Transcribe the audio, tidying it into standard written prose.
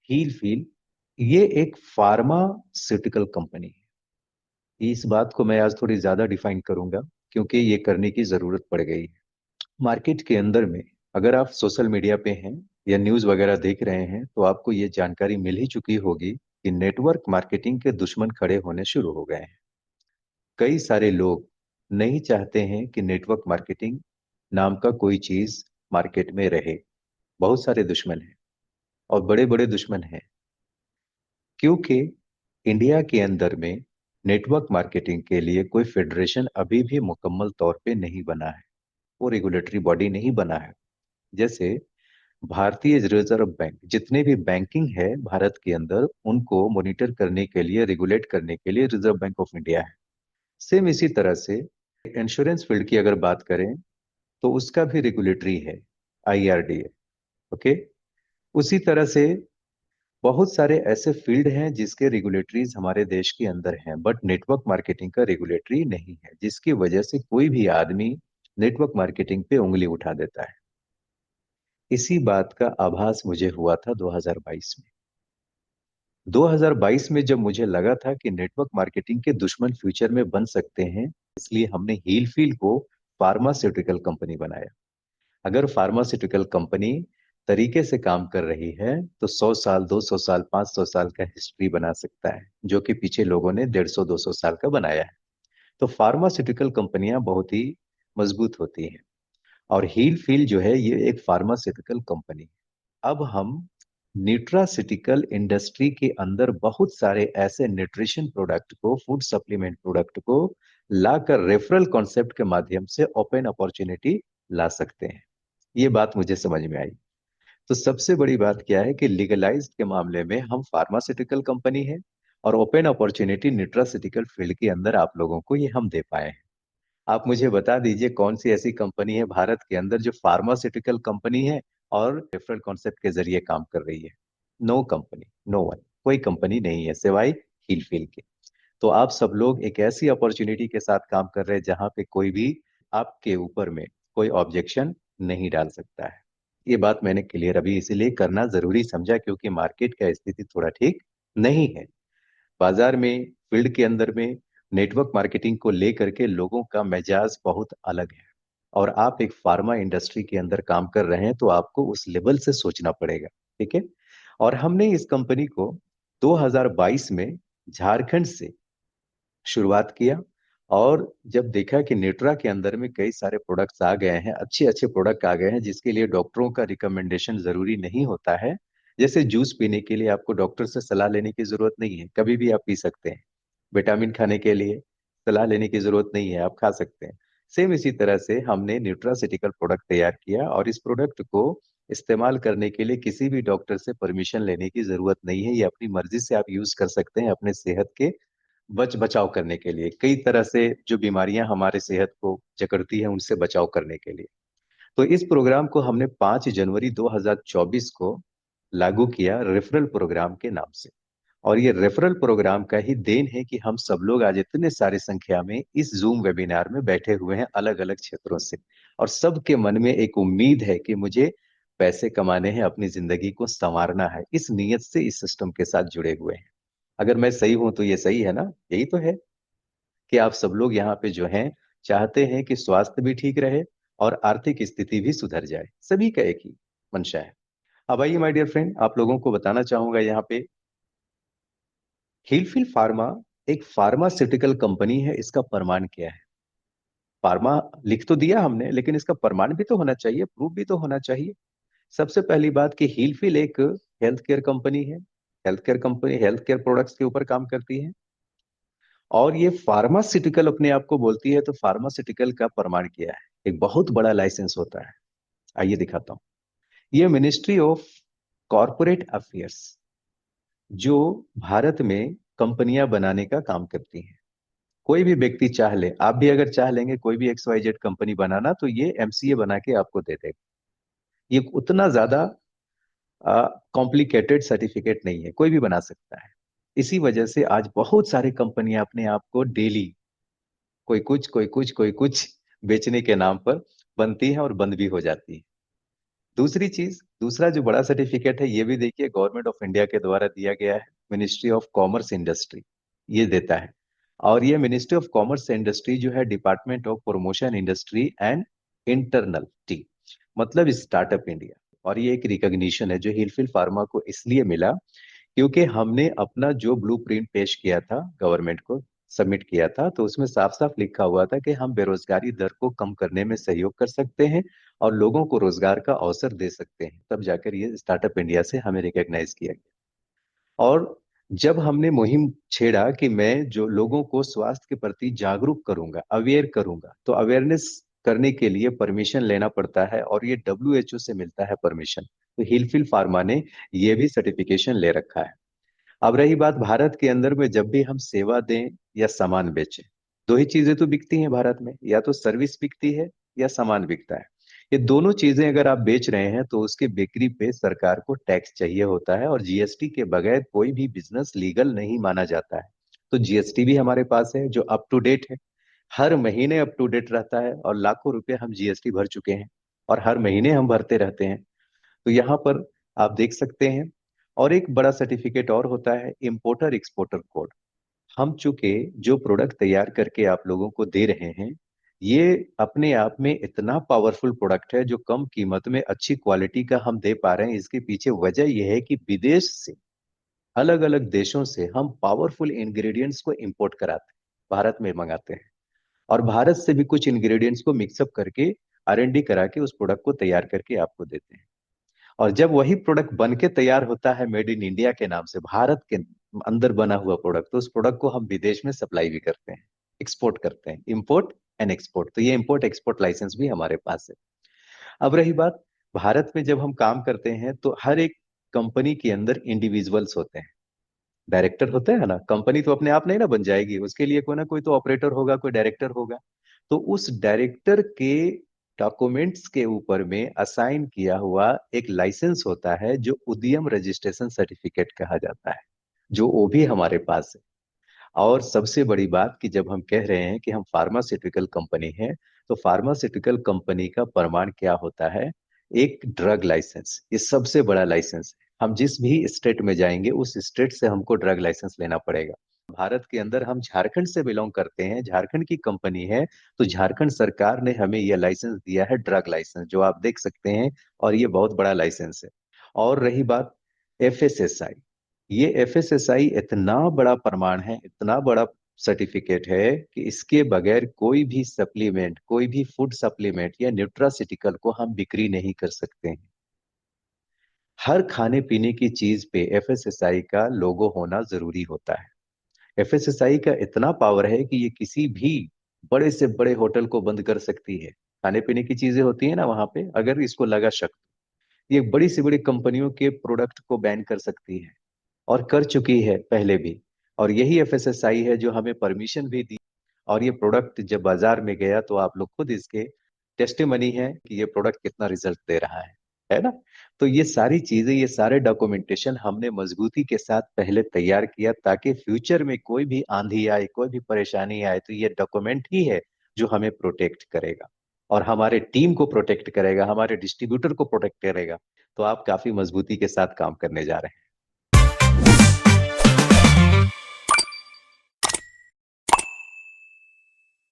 Heal feel ये एक pharmaceutical company है। इस बात को मैं आज थोड़ी ज्यादा डिफाइन करूंगा क्योंकि ये करने की जरूरत पड़ गई है मार्केट के अंदर में। अगर आप सोशल मीडिया पे हैं या न्यूज़ वगैरह देख रहे हैं तो आपको ये जानकारी मिल ही चुकी होगी कि नेटवर्क मार्केटिंग के दुश्मन खड़े होने शुरू हो गए हैं। कई सारे लोग नहीं चाहते हैं कि नेटवर्क मार्केटिंग नाम का कोई चीज मार्केट में रहे। बहुत सारे दुश्मन हैं और बड़े बड़े दुश्मन हैं क्योंकि इंडिया के अंदर में नेटवर्क मार्केटिंग के लिए कोई फेडरेशन अभी भी मुकम्मल तौर पे नहीं बना है। वो रेगुलेटरी बॉडी नहीं बना है। जैसे भारतीय रिजर्व बैंक जितने भी बैंकिंग है भारत के अंदर उनको मॉनिटर करने के लिए रेगुलेट करने के लिए रिजर्व बैंक ऑफ इंडिया है। सेम इसी तरह से इंश्योरेंस फील्ड की अगर बात करें तो उसका भी रेगुलेटरी है, आईआरडी है। ओके। उसी तरह से बहुत सारे ऐसे फील्ड हैं जिसके रेगुलेटरीज हमारे देश के अंदर हैं बट नेटवर्क मार्केटिंग का रेगुलेटरी नहीं है, जिसकी वजह से कोई भी आदमी नेटवर्क मार्केटिंग पे उंगली उठा देता है। इसी बात का आभास मुझे हुआ था 2022 में। 2022 में जब मुझे लगा था कि नेटवर्क मार्केटिंग के दुश्मन फ्यूचर में बन सकते हैं, इसलिए हमने हील फील को फार्मास्यूटिकल कंपनी बनाया। अगर फार्मास्यूटिकल कंपनी तरीके से काम कर रही है तो 100 साल, 200 साल, 500 साल का हिस्ट्री बना सकता है, जो कि पीछे लोगों ने 150-200 साल का बनाया है। तो फार्मास्यूटिकल कंपनियां बहुत ही मजबूत होती हैं और हील फील जो है ये एक फार्मास्यूटिकल कंपनी है। अब हम न्यूट्रासिटिकल इंडस्ट्री के अंदर बहुत सारे ऐसे न्यूट्रिशन प्रोडक्ट को, फूड सप्लीमेंट प्रोडक्ट को लाकर रेफरल कॉन्सेप्ट के माध्यम से ओपन अपॉर्चुनिटी ला सकते हैं। ये बात मुझे समझ में आई। तो सबसे बड़ी बात क्या है कि लीगलाइज्ड के मामले में हम फार्मास्यूटिकल कंपनी है और ओपन अपॉर्चुनिटी न्यूट्रासिटिकल फील्ड के अंदर आप लोगों को ये हम दे पाए हैं। आप मुझे बता दीजिए कौन सी ऐसी कंपनी है भारत के अंदर जो फार्मास्यूटिकल कंपनी है और रेफरल कॉन्सेप्ट के जरिए काम कर रही है। नो कंपनी, नो वन, कोई कंपनी नहीं है सिवाय हीलफील के। तो आप सब लोग एक ऐसी अपॉर्चुनिटी के साथ काम कर रहे हैं जहां पे कोई भी आपके ऊपर में कोई ऑब्जेक्शन नहीं डाल सकता है। ये बात मैंने क्लियर अभी इसीलिए करना जरूरी समझा क्योंकि मार्केट का स्थिति थोड़ा ठीक नहीं है। बाजार में, फील्ड के अंदर में नेटवर्क मार्केटिंग को लेकर के लोगों का मिजाज बहुत अलग है। और आप एक फार्मा इंडस्ट्री के अंदर काम कर रहे हैं तो आपको उस लेवल से सोचना पड़ेगा। ठीक है। और हमने इस कंपनी को 2022 में झारखंड से शुरुआत किया। और जब देखा कि नेट्रा के अंदर में कई सारे प्रोडक्ट्स आ गए हैं, अच्छे अच्छे प्रोडक्ट आ गए हैं जिसके लिए डॉक्टरों का रिकमेंडेशन जरूरी नहीं होता है। जैसे जूस पीने के लिए आपको डॉक्टर से सलाह लेने की जरूरत नहीं है, कभी भी आप पी सकते हैं। विटामिन खाने के लिए सलाह लेने की जरूरत नहीं है, आप खा सकते हैं। सेम इसी तरह से हमने न्यूट्रासिटिकल प्रोडक्ट तैयार किया और इस प्रोडक्ट को इस्तेमाल करने के लिए किसी भी डॉक्टर से परमिशन लेने की जरूरत नहीं है। ये अपनी मर्जी से आप यूज कर सकते हैं अपने सेहत के बचाव करने के लिए। कई तरह से जो बीमारियां हमारे सेहत को जकड़ती हैं उनसे बचाव करने के लिए। तो इस प्रोग्राम को हमने 5 जनवरी 2024 को लागू किया रेफरल प्रोग्राम के नाम से। और ये रेफरल प्रोग्राम का ही देन है कि हम सब लोग आज इतने सारी संख्या में इस जूम वेबिनार में बैठे हुए हैं अलग अलग क्षेत्रों से। और सबके मन में एक उम्मीद है कि मुझे पैसे कमाने हैं, अपनी जिंदगी को संवारना है, इस नियत से इस सिस्टम के साथ जुड़े हुए हैं। अगर मैं सही हूं तो ये सही है ना? यही तो है कि आप सब लोग यहाँ पे जो हैं चाहते हैं कि स्वास्थ्य भी ठीक रहे और आर्थिक स्थिति भी सुधर जाए। सभी का एक ही मंशा है। अब आइए माय डियर फ्रेंड, आप लोगों को बताना चाहूंगा यहाँ पे हीलफिल फार्मा एक फार्मास्यूटिकल कंपनी है। इसका प्रमाण क्या है? फार्मा लिख तो दिया हमने लेकिन इसका प्रमाण भी तो होना चाहिए, प्रूफ भी तो होना चाहिए। सबसे पहली बात कि हीलफिल एक हेल्थ केयर कंपनी है। Health care company health care products के ऊपर काम करती है और ये फार्मास्यूटिकल अपने आप को बोलती है। तो फार्मास्यूटिकल का प्रमाण क्या है? एक बहुत बड़ा लाइसेंस होता है। आइए दिखाता हूँ। ये मिनिस्ट्री ऑफ कॉरपोरेट अफेयर्स जो भारत में कंपनियां बनाने का काम करती है। कोई भी व्यक्ति चाह ले, आप भी अगर चाह लेंगे कोई भी XYZ कंपनी बनाना तो ये MCA बना के आपको दे देगा। ये उतना ज्यादा कॉम्प्लिकेटेड सर्टिफिकेट नहीं है, कोई भी बना सकता है। इसी वजह से आज बहुत सारी कंपनियां अपने आप को डेली कोई कुछ कोई कुछ कोई कुछ बेचने के नाम पर बनती है और बंद भी हो जाती है। दूसरा जो बड़ा सर्टिफिकेट है, ये भी देखिए गवर्नमेंट ऑफ इंडिया के द्वारा दिया गया है। मिनिस्ट्री ऑफ कॉमर्स इंडस्ट्री ये देता है। और ये मिनिस्ट्री ऑफ कॉमर्स इंडस्ट्री जो है department of promotion industry and internal T, मतलब स्टार्टअप इंडिया। और ये एक रिकॉग्निशन है जो हिलफिल फार्मा को इसलिए मिला क्योंकि हमने अपना जो ब्लूप्रिंट पेश किया था, गवर्नमेंट को सबमिट किया था, तो उसमें साफ साफ लिखा हुआ था कि हम बेरोजगारी दर को कम करने में सहयोग कर सकते हैं और लोगों को रोजगार का अवसर दे सकते हैं। तब जाकर ये स्टार्टअप इंडिया से हमें रिकॉग्नाइज किया गया। और जब हमने मुहिम छेड़ा कि मैं जो लोगों को स्वास्थ्य के प्रति जागरूक करूंगा, अवेयर करूंगा, तो अवेयरनेस करने के लिए परमिशन लेना पड़ता है और ये डब्ल्यूएचओ से मिलता है परमिशन। तो हिलफिल फार्मा ने ये भी सर्टिफिकेशन ले रखा है। अब रही बात भारत के अंदर में, जब भी हम सेवा दें या सामान बेचें, दो ही चीजें तो बिकती हैं भारत में, या तो सर्विस बिकती है या सामान बिकता है। ये दोनों चीजें अगर आप बेच रहे हैं तो उसके बिक्री पे सरकार को टैक्स चाहिए होता है, और जीएसटी के बगैर कोई भी बिजनेस लीगल नहीं माना जाता है। तो जीएसटी भी हमारे पास है जो अप टू डेट है, हर महीने अप टू डेट रहता है, और लाखों रुपए हम जीएसटी भर चुके हैं और हर महीने हम भरते रहते हैं। तो यहाँ पर आप देख सकते हैं। और एक बड़ा सर्टिफिकेट और होता है, इंपोर्टर एक्सपोर्टर कोड। हम चूंकि जो प्रोडक्ट तैयार करके आप लोगों को दे रहे हैं, ये अपने आप में इतना पावरफुल प्रोडक्ट है जो कम कीमत में अच्छी क्वालिटी का हम दे पा रहे हैं। इसके पीछे वजह यह है कि विदेश से, अलग अलग देशों से हम पावरफुल इंग्रेडिएंट्स को इंपोर्ट कराते हैं, भारत में मंगाते हैं, और भारत से भी कुछ इंग्रेडिएंट्स को मिक्सअप करके आर&डी करा के उस प्रोडक्ट को तैयार करके आपको देते हैं। और जब वही प्रोडक्ट बन के तैयार होता है मेड इन इंडिया के नाम से, भारत के अंदर बना हुआ प्रोडक्ट, तो उस प्रोडक्ट को हम विदेश में सप्लाई भी करते हैं, एक्सपोर्ट करते हैं, इंपोर्ट एंड एक्सपोर्ट। तो ये इंपोर्ट एक्सपोर्ट लाइसेंस भी हमारे पास है। अब रही बात, भारत में जब हम काम करते हैं तो हर एक कंपनी के अंदर इंडिविजुअल्स होते हैं, डायरेक्टर होते हैं ना। कंपनी तो अपने आप नहीं ना बन जाएगी, उसके लिए कोई ना कोई तो ऑपरेटर होगा, कोई डायरेक्टर होगा। तो उस डायरेक्टर के डॉक्यूमेंट्स के ऊपर में असाइन किया हुआ एक लाइसेंस होता है जो उद्यम रजिस्ट्रेशन सर्टिफिकेट कहा जाता है, जो वो भी हमारे पास है। और सबसे बड़ी बात कि जब हम कह रहे हैं कि हम फार्मास्यूटिकल कंपनी है, तो फार्मास्यूटिकल कंपनी का प्रमाण क्या होता है? एक ड्रग लाइसेंस, ये सबसे बड़ा लाइसेंस है। हम जिस भी स्टेट में जाएंगे उस स्टेट से हमको ड्रग लाइसेंस लेना पड़ेगा। भारत के अंदर हम झारखंड से बिलोंग करते हैं, झारखंड की कंपनी है, तो झारखंड सरकार ने हमें यह लाइसेंस दिया है, ड्रग लाइसेंस, जो आप देख सकते हैं। और ये बहुत बड़ा लाइसेंस है। और रही बात एफएसएसआई, ये एफएसएसआई इतना बड़ा प्रमाण है, इतना बड़ा सर्टिफिकेट है कि इसके बगैर कोई भी सप्लीमेंट, कोई भी फूड सप्लीमेंट या न्यूट्रासिटिकल को हम बिक्री नहीं कर सकते हैं। हर खाने पीने की चीज पे एफएसएसआई का लोगो होना जरूरी होता है। एफएसएसआई का इतना पावर है कि ये किसी भी बड़े से बड़े होटल को बंद कर सकती है। खाने पीने की चीजें होती है ना वहां पे, अगर इसको लगा शक, ये बड़ी से बड़ी कंपनियों के प्रोडक्ट को बैन कर सकती है, और कर चुकी है पहले भी। और यही एफएसएसआई है जो हमें परमिशन भी दी। और ये प्रोडक्ट जब बाजार में गया तो आप लोग खुद इसके टेस्टिमनी है कि ये प्रोडक्ट कितना रिजल्ट दे रहा है ना। तो ये सारी चीजें, ये सारे डॉक्यूमेंटेशन हमने मजबूती के साथ पहले तैयार किया, ताकि फ्यूचर में कोई भी आंधी आए, कोई भी परेशानी आए, तो ये डॉक्यूमेंट ही है जो हमें प्रोटेक्ट करेगा, और हमारे टीम को प्रोटेक्ट करेगा, हमारे डिस्ट्रीब्यूटर को प्रोटेक्ट करेगा। तो आप काफी मजबूती के साथ काम करने जा रहे हैं।